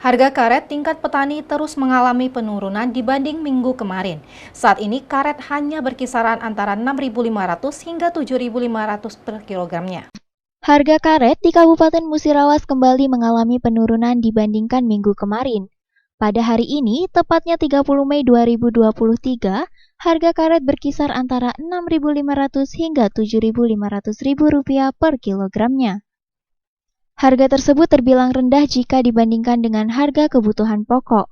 Harga karet tingkat petani terus mengalami penurunan dibanding minggu kemarin. Saat ini karet hanya berkisaran antara 6.500 hingga 7.500 per kilogramnya. Harga karet di Kabupaten Musirawas kembali mengalami penurunan dibandingkan minggu kemarin. Pada hari ini, tepatnya 30 Mei 2023, harga karet berkisar antara 6.500 hingga 7.500 rupiah per kilogramnya. Harga tersebut terbilang rendah jika dibandingkan dengan harga kebutuhan pokok.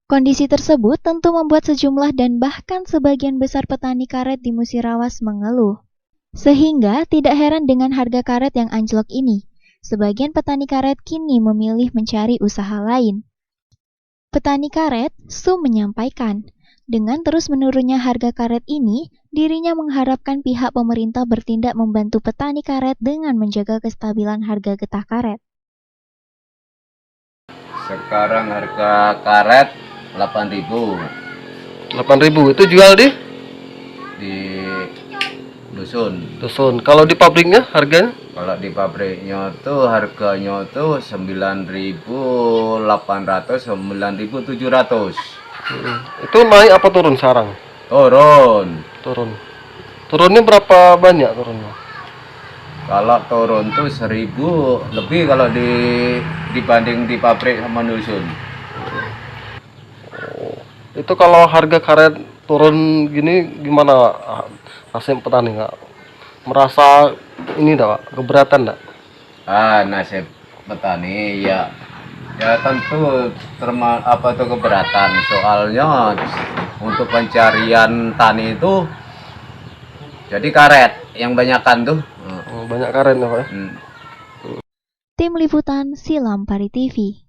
Kondisi tersebut tentu membuat sejumlah dan bahkan sebagian besar petani karet di Musirawas mengeluh. Sehingga tidak heran dengan harga karet yang anjlok ini. Sebagian petani karet kini memilih mencari usaha lain. Petani karet, Su menyampaikan, dengan terus menurunnya harga karet ini, dirinya mengharapkan pihak pemerintah bertindak membantu petani karet dengan menjaga kestabilan harga getah karet. Sekarang harga karet 8.000. 8.000 itu jual di dusun. Kalau di pabriknya harganya? Kalau di pabriknya tuh harganya tuh 9.800, 9.700. Itu naik apa turun sekarang? Turun. Turunnya berapa banyak turunnya? Kalau turun tuh 1.000 lebih kalau dibanding di pabrik sama dusun. Itu kalau harga karet turun gini gimana nasib petani, nggak merasa ini enggak keberatan enggak? Nasib petani ya tentu keberatan, soalnya untuk pencarian tani itu jadi karet yang banyakan tuh. Banyak karet ya Pak ya? Tim Liputan Silampari TV.